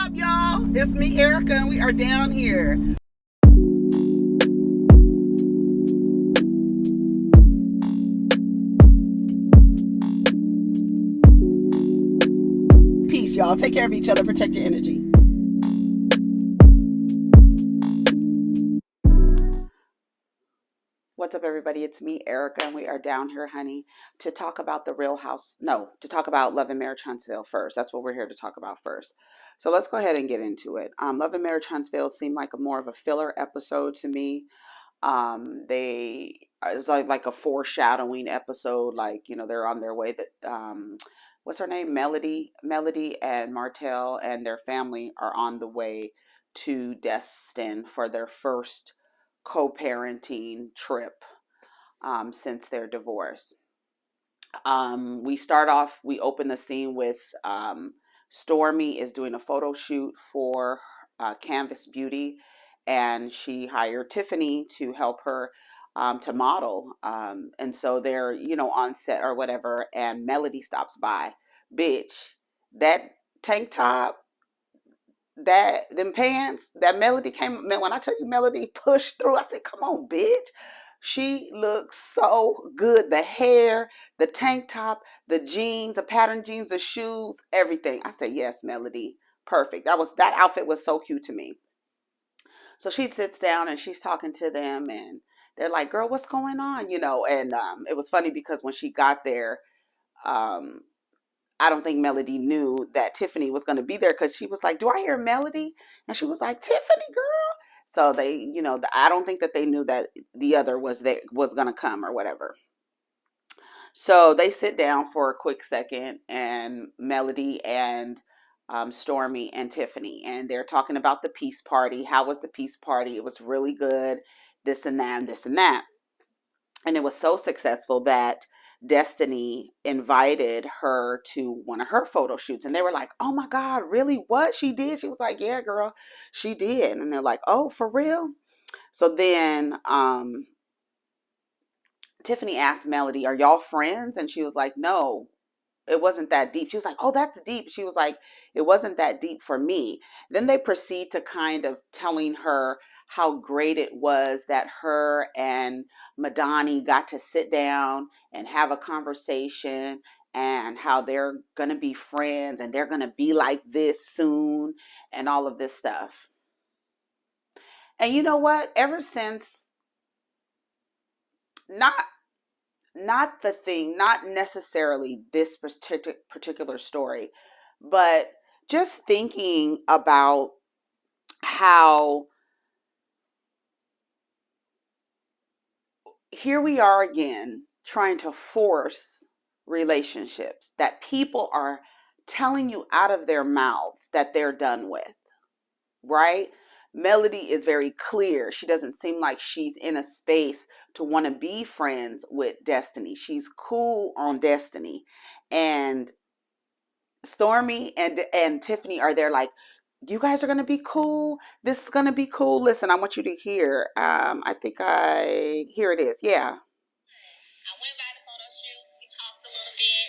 up, y'all? It's me, Erica, and we are down here. Peace, y'all. Take care of each other. Protect your energy. What's up, everybody? It's me, Erica, and we are down here, honey, to talk about to talk about Love and Marriage Huntsville first. That's what we're here to talk about first. So let's go ahead and get into it. Love and Marriage Huntsville seemed like more of a filler episode to me. It was like a foreshadowing episode, like, they're on their way what's her name? Melody and Martell and their family are on the way to Destin for their first co-parenting trip since their divorce. We open the scene with Stormy is doing a photo shoot for Canvas Beauty, and she hired Tiffany to help her to model. And so they're, on set or whatever, and Melody stops by. Bitch, that tank top, them pants, that Melody came, man, when I tell you Melody pushed through, I said, come on, bitch. She looks so good. The hair, the tank top, the jeans, the patterned jeans, the shoes, everything. I said, yes, Melody, perfect. That outfit was so cute to me. So she sits down and she's talking to them, and they're like, girl, what's going on? And it was funny because when she got there, um, I don't think Melody knew that Tiffany was going to be there, because she was like, do I hear Melody? And she was like, Tiffany, girl. So they, I don't think that they knew that the other was going to come or whatever. So they sit down for a quick second, and Melody and Stormy and Tiffany, and they're talking about the peace party. How was the peace party? It was really good. This and that and this and that. And it was so successful that Destiny invited her to one of her photo shoots. And they were like, oh my God, really? What? She did? She was like, yeah, girl, she did. And they're like, oh, for real? So then Tiffany asked Melody, are y'all friends? And she was like, no, it wasn't that deep. She was like, oh, that's deep. She was like, it wasn't that deep for me. Then they proceed to kind of telling her how great it was that her and Madani got to sit down and have a conversation, and how they're going to be friends and they're going to be like this soon and all of this stuff. And you know what? Ever since, not not necessarily this particular story, but just thinking about how here we are again trying to force relationships that people are telling you out of their mouths that they're done with, right? Melody is very clear. She doesn't seem like she's in a space to want to be friends with Destiny. She's cool on Destiny. And Stormy and Tiffany are there like, you guys are going to be cool. This is going to be cool. Listen, I want you to hear. Here it is. Yeah. I went by the photo shoot. We talked a little bit,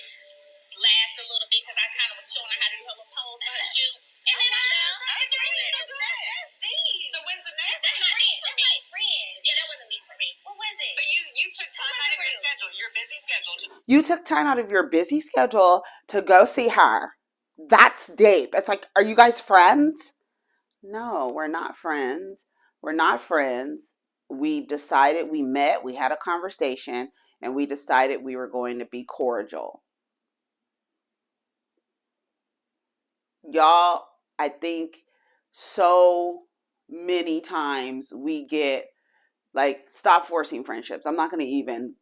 laughed a little bit because I kind of was showing her how to do her little pose for her shoot. And then I left. That's deep. So when's the next? That's not deep for me. That's like friends. Yeah, that wasn't deep for me. What was it? But you took time out of your schedule, your busy schedule. You took time out of your busy schedule to go see her. That's deep. It's like, are you guys friends? No, we're not friends. We're not friends. We decided, we met, we had a conversation, and we decided we were going to be cordial. Y'all, I think so many times we get like, stop forcing friendships. I'm not going to even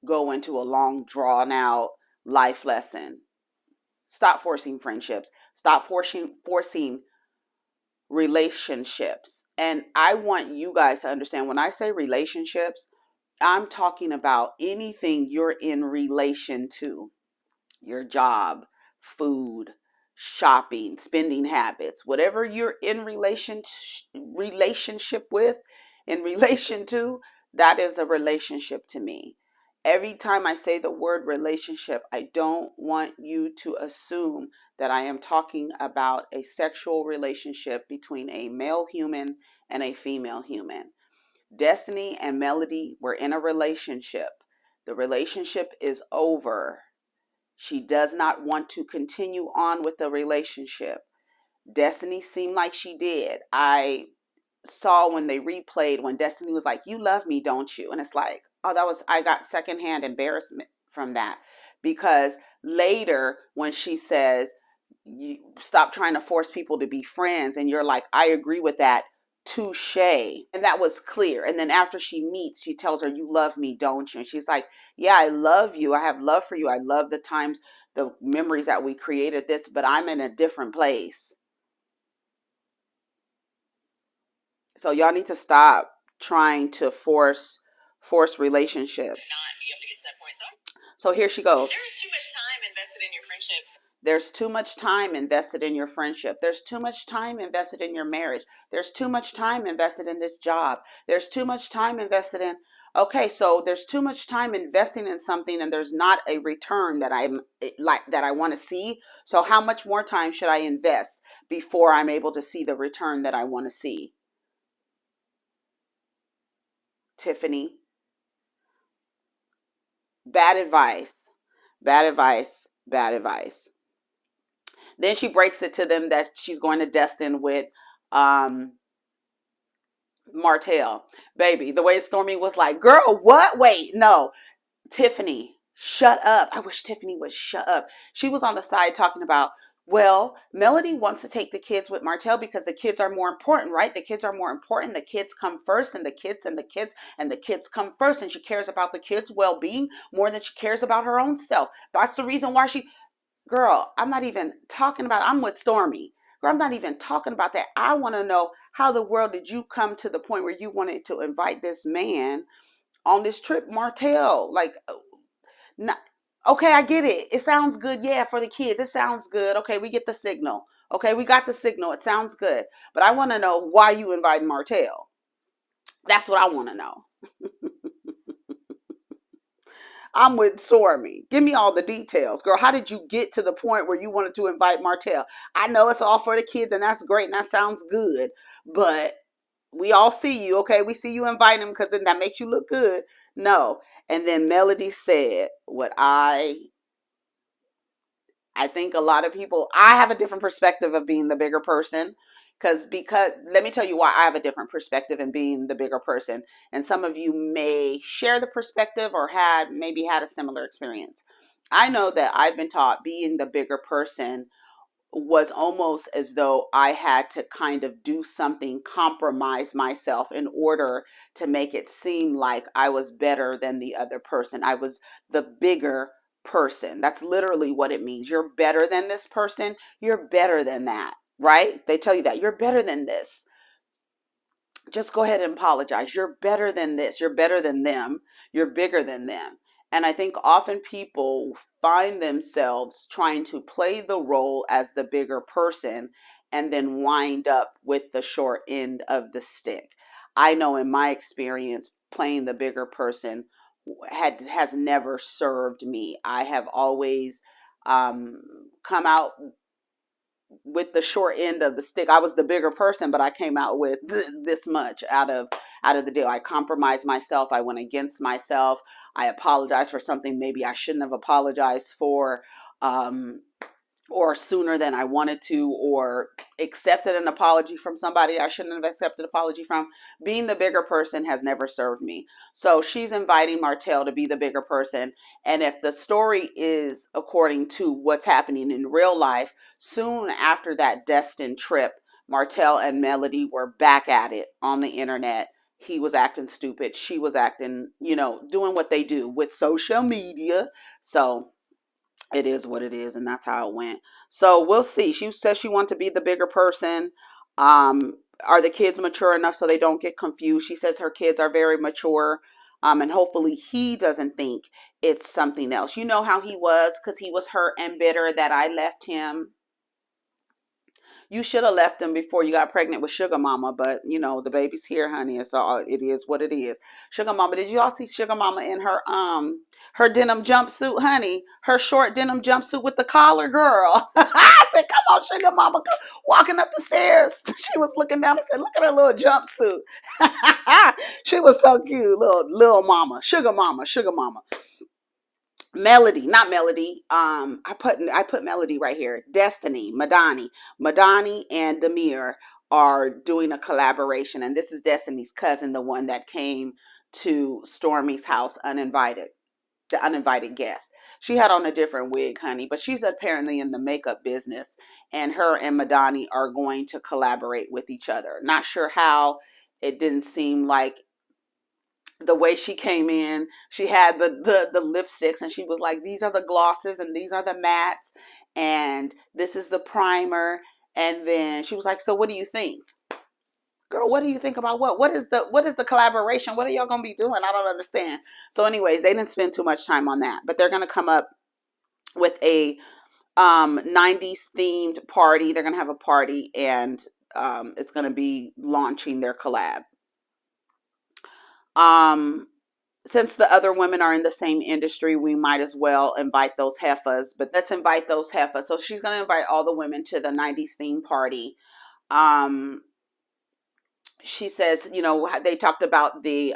go into a long drawn out life lesson. Stop forcing friendships. Stop forcing relationships. And I want you guys to understand, when I say relationships, I'm talking about anything you're in relation to. Your job, food, shopping, spending habits, whatever you're in relationship with, in relation to, that is a relationship to me. Every time I say the word relationship, I don't want you to assume that I am talking about a sexual relationship between a male human and a female human. Destiny and Melody were in a relationship. The relationship is over. She does not want to continue on with the relationship. Destiny seemed like she did. I saw when they replayed when Destiny was like, "You love me, don't you?" And it's like, oh, I got secondhand embarrassment from that, because later when she says, "You stop trying to force people to be friends," and you're like, "I agree with that. Touche." And that was clear. And then after she meets, she tells her, "You love me, don't you?" And she's like, "Yeah, I love you. I have love for you. I love the times, the memories that we created this, but I'm in a different place." So y'all need to stop trying to force relationships. So here she goes. There's too much time invested in your friendship. There's too much time invested in your friendship. There's too much time invested in your marriage. There's too much time invested in this job. There's too much time invested in. Okay, so there's too much time investing in something and there's not a return that I want to see. So how much more time should I invest before I'm able to see the return that I want to see? Tiffany, bad advice. Bad advice. Bad advice. Then she breaks it to them that she's going to Destin with Martell. Baby, the way Stormy was like, "Girl, what? Wait, no. Tiffany, shut up." I wish Tiffany would shut up. She was on the side talking about, well, Melody wants to take the kids with Martell because the kids are more important, right? The kids are more important. The kids come first, and the kids and the kids and the kids come first. And she cares about the kids' well-being more than she cares about her own self. That's the reason why girl, I'm not even talking about, I'm with Stormy. Girl, I'm not even talking about that. I want to know, how the world did you come to the point where you wanted to invite this man on this trip, Martell? Like, not, okay, I get it. It sounds good. Yeah, for the kids, it sounds good. Okay, we get the signal. Okay, we got the signal. It sounds good. But I want to know why you invited Martell. That's what I want to know. I'm with Stormy. Give me all the details. Girl, how did you get to the point where you wanted to invite Martell? I know it's all for the kids and that's great and that sounds good. But we all see you, okay? We see you invite him because then that makes you look good. No. And then Melody said what I think a lot of people, I have a different perspective of being the bigger person, because let me tell you why I have a different perspective in being the bigger person. And some of you may share the perspective or maybe had a similar experience. I know that I've been taught being the bigger person was almost as though I had to kind of do something, compromise myself in order to make it seem like I was better than the other person. I was the bigger person. That's literally what it means. You're better than this person. You're better than that, right? They tell you that you're better than this. Just go ahead and apologize. You're better than this. You're better than them. You're bigger than them. And I think often people find themselves trying to play the role as the bigger person and then wind up with the short end of the stick. I know in my experience, playing the bigger person has never served me. I have always come out with the short end of the stick. I was the bigger person, but I came out with this much out of the deal. I compromised myself. I went against myself. I apologized for something maybe I shouldn't have apologized for, or sooner than I wanted to, or accepted an apology from somebody I shouldn't have accepted an apology from. Being the bigger person has never served me. So she's inviting Martell to be the bigger person. And if the story is according to what's happening in real life, soon after that Destin trip, Martell and Melody were back at it on the internet. He was acting stupid. She was acting, doing what they do with social media. So it is what it is, and that's how it went. So we'll see. She says she wants to be the bigger person. Are the kids mature enough so they don't get confused? She says her kids are very mature, and hopefully he doesn't think it's something else. You know how he was, because he was hurt and bitter that I left him. You should have left him before you got pregnant with Sugar Mama, but you know, the baby's here, honey. It's all, it is what it is. Sugar Mama, did you all see Sugar Mama in her denim jumpsuit, honey? Her short denim jumpsuit with the collar, girl. I said, come on, Sugar Mama, come. Walking up the stairs. She was looking down. I said, look at her little jumpsuit. She was so cute, little mama, Sugar Mama, Sugar Mama. Melody, not Melody. I put Melody right here. Destiny, Madani, and Demir are doing a collaboration, and this is Destiny's cousin, the one that came to Stormy's house uninvited, the uninvited guest. She had on a different wig, honey, but she's apparently in the makeup business, and her and Madani are going to collaborate with each other. Not sure how. It didn't seem like the way she came in. She had the lipsticks, and she was like, these are the glosses and these are the mattes and this is the primer. And then she was like, so what do you think, girl? What do you think about what is the collaboration? What are y'all gonna be doing? I don't understand. So anyways, they didn't spend too much time on that, but they're gonna come up with a 90s themed party. They're gonna have a party, and it's gonna be launching their collab. um since the other women are in the same industry, we might as well invite those heifers. But let's invite those heifers. So she's going to invite all the women to the 90s theme party. Um, she says, you know, they talked about the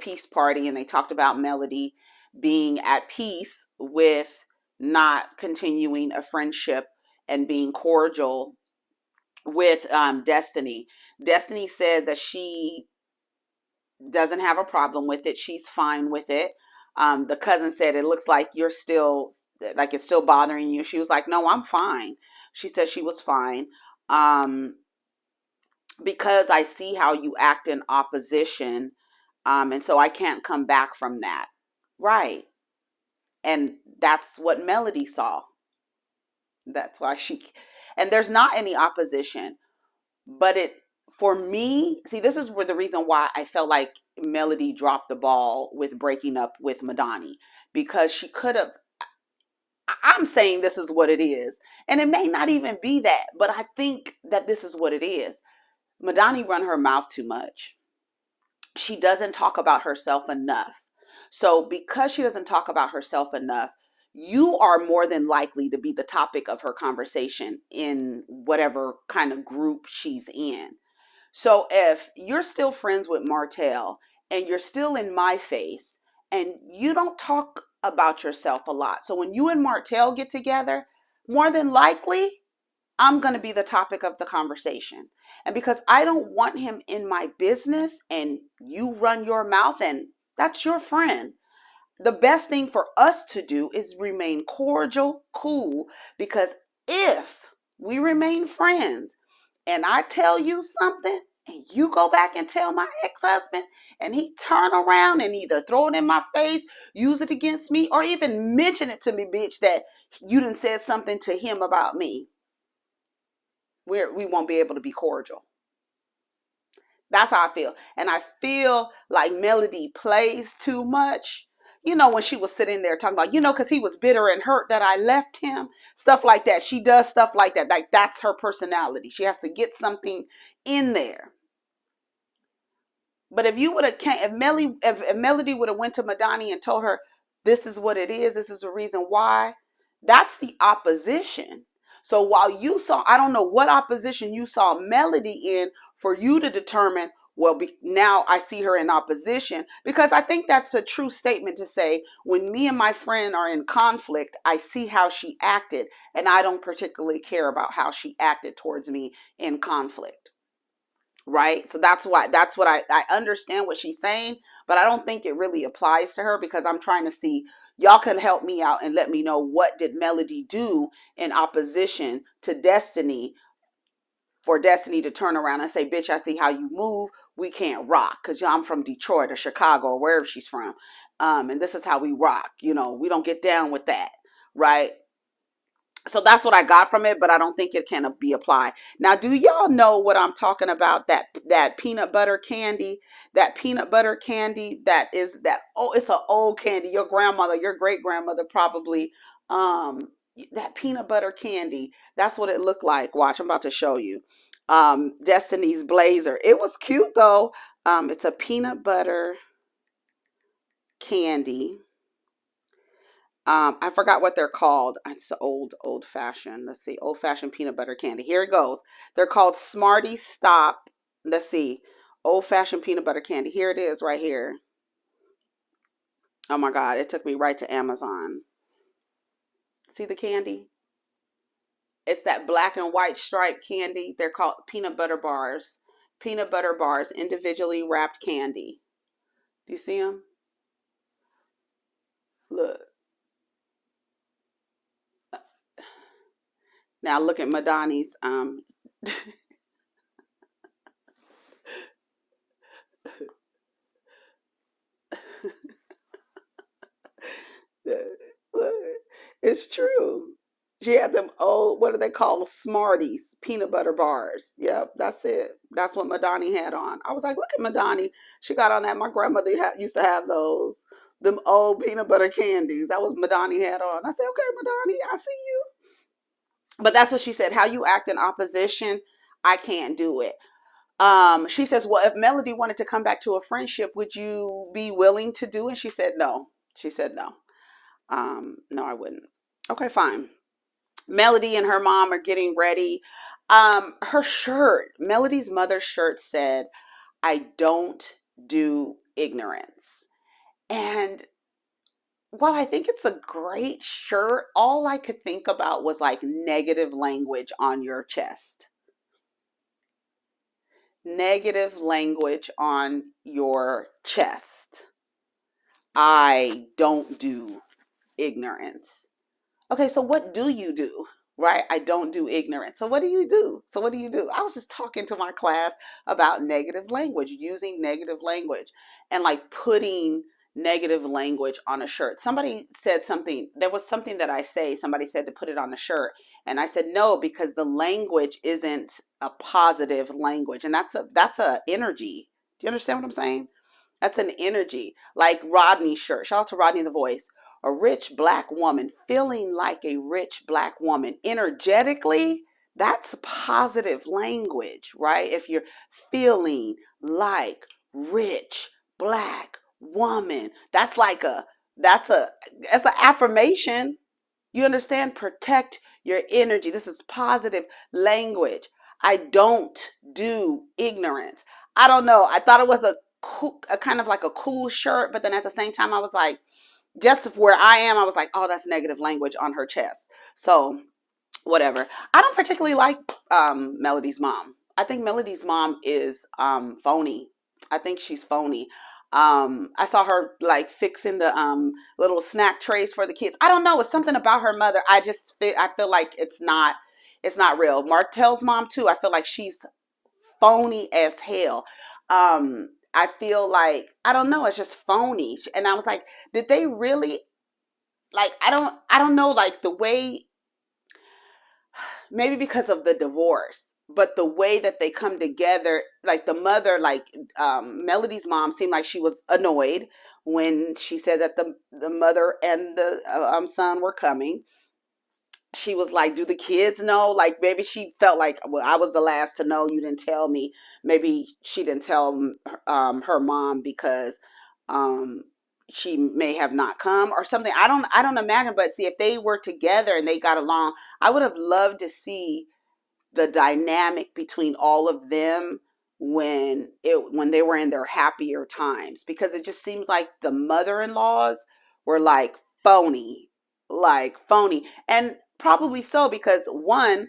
peace party, and they talked about Melody being at peace with not continuing a friendship and being cordial with Destiny. Destiny said that she doesn't have a problem with it. She's fine with it. The cousin said, it looks like you're still, like it's still bothering you. She was like, no, I'm fine. She said she was fine. Um, because I see how you act in opposition. And so I can't come back from that. Right. And that's what Melody saw. That's why and there's not any opposition, but for me, see, this is where the reason why I felt like Melody dropped the ball with breaking up with Madani, because she could have. I'm saying this is what it is, and it may not even be that, but I think that this is what it is. Madani run her mouth too much. She doesn't talk about herself enough. So because she doesn't talk about herself enough, you are more than likely to be the topic of her conversation in whatever kind of group she's in. So if you're still friends with Martell and you're still in my face and you don't talk about yourself a lot, so when you and Martell get together, more than likely, I'm going to be the topic of the conversation. And because I don't want him in my business and you run your mouth and that's your friend, the best thing for us to do is remain cordial, cool, because if we remain friends and I tell you something and you go back and tell my ex-husband and he turn around and either throw it in my face, use it against me, or even mention it to me, bitch, that you done said something to him about me, we won't be able to be cordial. That's how I feel. And I feel like Melody plays too much. You know, when she was sitting there talking about, you know, because he was bitter and hurt that I left him, stuff like that. She does stuff like that. Like, that's her personality. She has to get something in there. But if you would have, if Melody would have went to Madani and told her, this is what it is, this is the reason why, that's the opposition. So while you saw, I don't know what opposition you saw Melody in for you to determine, well, now I see her in opposition, because I think that's a true statement to say, when me and my friend are in conflict, I see how she acted, and I don't particularly care about how she acted towards me in conflict. Right? So that's what I understand what she's saying, but I don't think it really applies to her, because I'm trying to see, y'all can help me out and let me know, what did Melody do in opposition to Destiny for Destiny to turn around and say, bitch, I see how you move. We can't rock, because I'm from Detroit or Chicago or wherever she's from. And this is how we rock. You know, we don't get down with that. Right? So that's what I got from it, but I don't think it can be applied. Now, do y'all know what I'm talking about? That peanut butter candy, that is that, oh, it's an old candy. Your grandmother, your great grandmother probably that peanut butter candy. That's what it looked like. Watch, I'm about to show you. Destiny's Blazer. It was cute though. It's a peanut butter candy. I forgot what they're called. It's old fashioned. Let's see, old fashioned peanut butter candy. Here it goes. They're called Smarty Stop. Let's see, old fashioned peanut butter candy. Here it is, right here. Oh my God, it took me right to Amazon. See the candy? It's that black and white striped candy. They're called peanut butter bars. Peanut butter bars, individually wrapped candy. Do you see them? Look. Now look at Madani's it's true. She had them old, what do they call, Smarties, peanut butter bars. Yep, that's it. That's what Madani had on. I was like, look at Madani. She got on that. My grandmother used to have those, them old peanut butter candies. That was Madani had on. I said, okay, Madani, I see you. But that's what she said. How you act in opposition, I can't do it. She says, well, if Melody wanted to come back to a friendship, would you be willing to do it? She said, no. She said, no. No, I wouldn't. Okay, fine. Melody and her mom are getting ready. Her shirt, Melody's mother's shirt said, I don't do ignorance. And while I think it's a great shirt, all I could think about was like negative language on your chest. Negative language on your chest. I don't do ignorance. Okay, so what do you do? Right? I don't do ignorance. So what do you do? So what do you do? I was just talking to my class about negative language, using negative language and like putting negative language on a shirt. Somebody said something, there was something that I say, somebody said to put it on the shirt. And I said, no, because the language isn't a positive language. And that's a energy. Do you understand what I'm saying? That's an energy. Like Rodney's shirt. Shout out to Rodney the Voice. A rich black woman, feeling like a rich black woman energetically, that's positive language, right? If you're feeling like rich black woman, that's like that's an affirmation. You understand? Protect your energy. This is positive language. I don't do ignorance. I don't know. I thought it was a kind of like a cool shirt, but then at the same time I was like, just where I am, I was like, oh, that's negative language on her chest. So whatever. I don't particularly like Melody's mom. I think Melody's mom is phony. I think she's phony. I saw her like fixing the little snack trays for the kids. I don't know. It's something about her mother. I feel like it's not real. Martell's mom too. I feel like she's phony as hell. I feel like, I don't know, it's just phony. And I was like, did they really, like, I don't know, like the way, maybe because of the divorce, but the way that they come together, like the mother, like Melody's mom seemed like she was annoyed when she said that the mother and the son were coming. She was like, do the kids know? Like maybe she felt like, well, I was the last to know, you didn't tell me. Maybe she didn't tell her mom because um she may have not come or something. I don't imagine. But see, if they were together and they got along, I would have loved to see the dynamic between all of them when they were in their happier times, because it just seems like the mother-in-laws were phony like phony. And probably so, because one,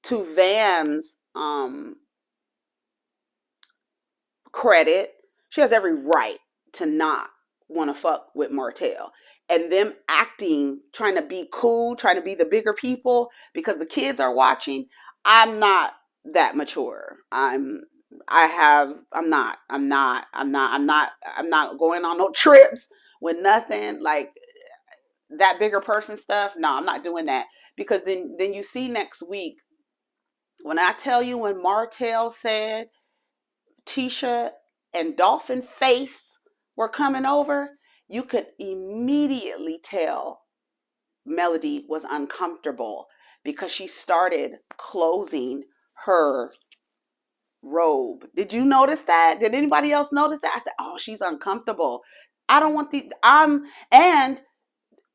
to Van's credit, she has every right to not want to fuck with Martell. And them acting, trying to be cool, trying to be the bigger people because the kids are watching. I'm not that mature. I'm not going on no trips with nothing like that bigger person stuff. No, I'm not doing that, because then you see next week when I tell you, when Martell said Tisha and Dolphin Face were coming over, you could immediately tell Melody was uncomfortable because she started closing her robe. Did you notice that? Did anybody else notice that? I said, oh, she's uncomfortable. I don't want the, and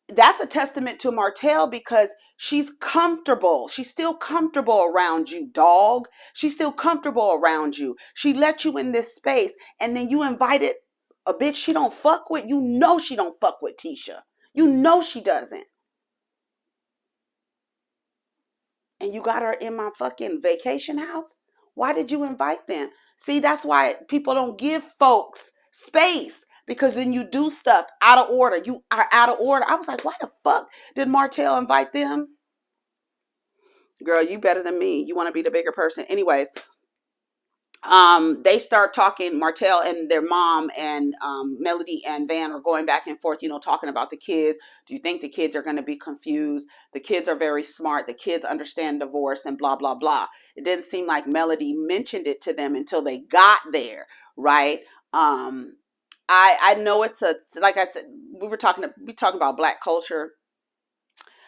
that's a testament to Martell because she's comfortable. She's still comfortable around you, dog. She's still comfortable around you. She let you in this space, and then you invited a bitch she don't fuck with. You know she don't fuck with Tisha. You know she doesn't. And you got her in my fucking vacation house? Why did you invite them? See, that's why people don't give folks space, because then you do stuff out of order. You are out of order. I was like, why the fuck did Martell invite them? Girl, you better than me. You want to be the bigger person. Anyways, they start talking, Martell and their mom and Melody and Van are going back and forth, talking about the kids. Do you think the kids are going to be confused? The kids are very smart. The kids understand divorce and blah, blah, blah. It didn't seem like Melody mentioned it to them until they got there, right? I know it's like I said, we talking about Black culture.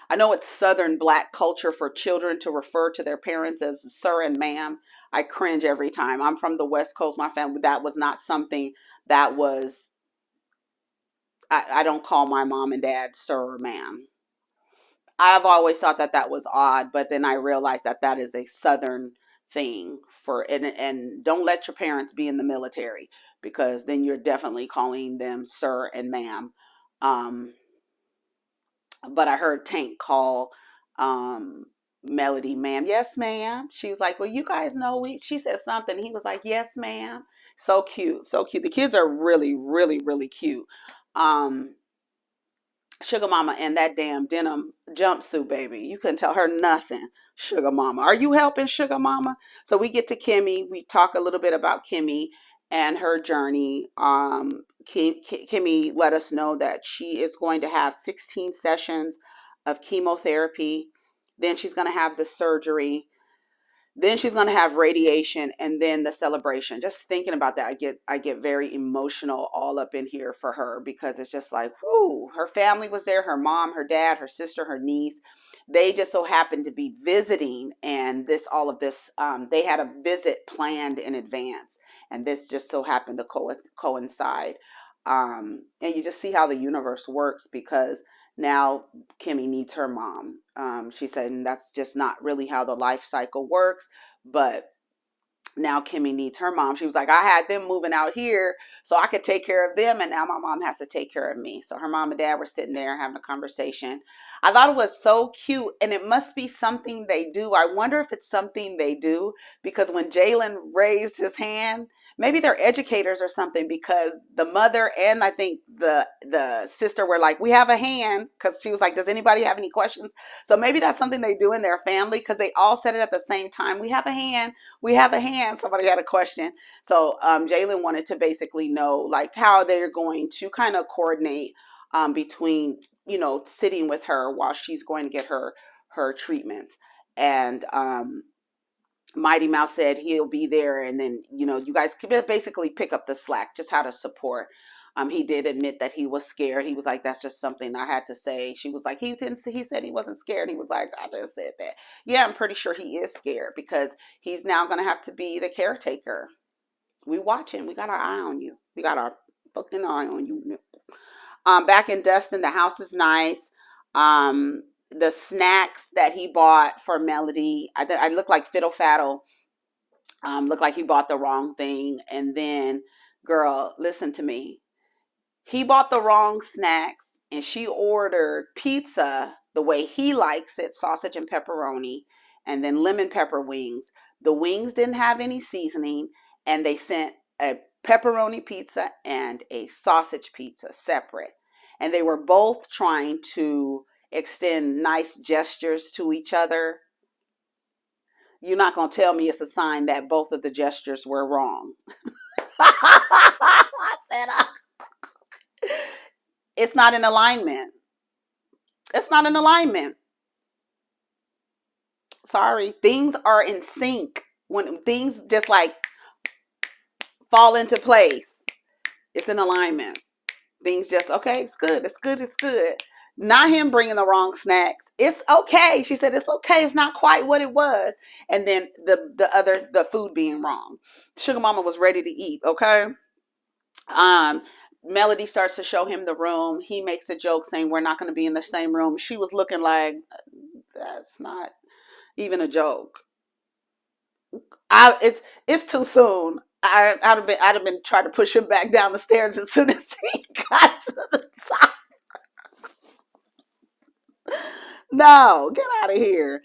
I know it's Southern Black culture for children to refer to their parents as sir and ma'am. I cringe every time. I'm from the West Coast. My family, that was not something that was, I don't call my mom and dad sir or ma'am. I've always thought that that was odd, but then I realized that that is a Southern thing and don't let your parents be in the military, because then you're definitely calling them sir and ma'am. Um, but I heard Tank call Melody ma'am. Yes, ma'am. She was like, well, you guys know she said something. He was like, yes, ma'am. So cute. So cute. The kids are really, really, really cute. Sugar Mama and that damn denim jumpsuit, baby. You couldn't tell her nothing. Sugar Mama. Are you helping, Sugar Mama? So we get to Kimmy. We talk a little bit about Kimmy and her journey. Kimmy let us know that she is going to have 16 sessions of chemotherapy. Then she's going to have the surgery. Then she's going to have radiation, and then the celebration. Just thinking about that, I get very emotional all up in here for her, because it's just like, whoo, her family was there, her mom, her dad, her sister, her niece. They just so happened to be visiting, and all of this, they had a visit planned in advance, and this just so happened to coincide. And you just see how the universe works, because now Kimmy needs her mom. She said, and that's just not really how the life cycle works, but now Kimmy needs her mom. She was like, I had them moving out here so I could take care of them, and now my mom has to take care of me. So her mom and dad were sitting there having a conversation. I thought it was so cute, and it must be something they do. I wonder if it's something they do, because when Jalen raised his hand, maybe they're educators or something, because the mother and I think the sister were like, we have a hand, because she was like, does anybody have any questions? So maybe that's something they do in their family, because they all said it at the same time. We have a hand. We have a hand. Somebody had a question. So Jalen wanted to basically know like how they're going to kind of coordinate between, sitting with her while she's going to get her treatments. And Mighty Mouse said he'll be there, and then you guys could basically pick up the slack, just how to support. He did admit that he was scared. He was like, that's just something I had to say. She was like, he said he wasn't scared. He was like, I just said that. Yeah, I'm pretty sure he is scared, because he's now going to have to be the caretaker. We watching. We got our eye on you. We got our fucking eye on you. Back in Destin, the house is nice. The snacks that he bought for Melody, I look like Fiddle Faddle. Looked like he bought the wrong thing. And then, girl, listen to me. He bought the wrong snacks, and she ordered pizza the way he likes it, sausage and pepperoni, and then lemon pepper wings. The wings didn't have any seasoning, and they sent a pepperoni pizza and a sausage pizza separate. And they were both trying to extend nice gestures to each other. You're not going to tell me it's a sign that both of the gestures were wrong. It's not in alignment. It's not in alignment. Sorry. Things are in sync. When things just like fall into place, it's in alignment. Things just, okay, it's good. It's good. It's good. Not him bringing the wrong snacks. It's okay. She said, it's okay. It's not quite what it was. And then the food being wrong. Sugar Mama was ready to eat. Okay. Um, Melody starts to show him the room. He makes a joke saying, we're not going to be in the same room. She was looking like, that's not even a joke. It's too soon. I'd have been trying to push him back down the stairs as soon as he got to the top. No, get out of here.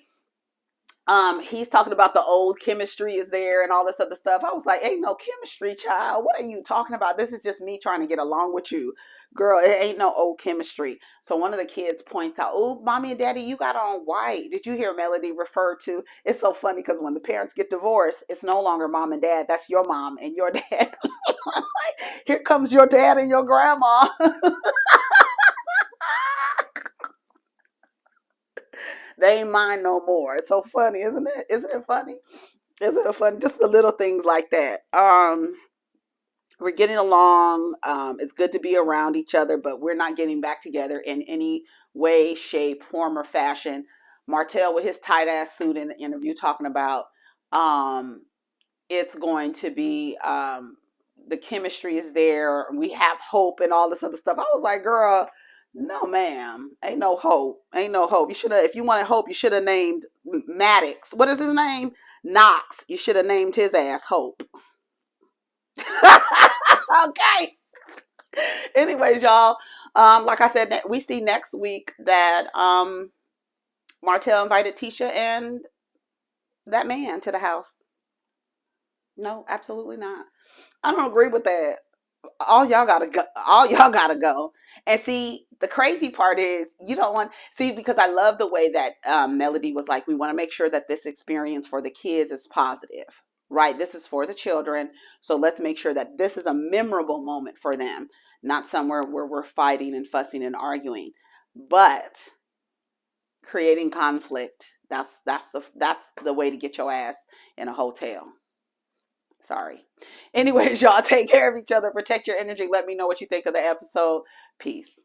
He's talking about the old chemistry is there and all this other stuff. I was like, ain't no chemistry, child. What are you talking about? This is just me trying to get along with you. Girl, it ain't no old chemistry. So one of the kids points out, oh, mommy and daddy, you got on white. Did you hear Melody refer to? It's so funny because when the parents get divorced, it's no longer mom and dad. That's your mom and your dad. Here comes your dad and your grandma. They ain't mine no more. It's so funny, isn't it? Isn't it funny? Isn't it funny? Just the little things like that. We're getting along. It's good to be around each other, but we're not getting back together in any way, shape, form, or fashion. Martell with his tight ass suit in the interview talking about um, it's going to be the chemistry is there. We have hope and all this other stuff. I was like, girl, no, ma'am, ain't no hope. Ain't no hope. You should have, if you wanted hope, you should have named Maddox. What is his name? Knox. You should have named his ass Hope. Okay. Anyways, y'all, like I said, we see next week that Martell invited Tisha and that man to the house. No, absolutely not. I don't agree with that. All y'all gotta go. All y'all gotta go. And see, the crazy part is you don't want see because I love the way that Melody was like, we want to make sure that this experience for the kids is positive, right? This is for the children, so let's make sure that this is a memorable moment for them, not somewhere where we're fighting and fussing and arguing, but creating conflict. That's the way to get your ass in a hotel. Sorry. Anyways, y'all take care of each other, protect your energy. Let me know what you think of the episode. Peace.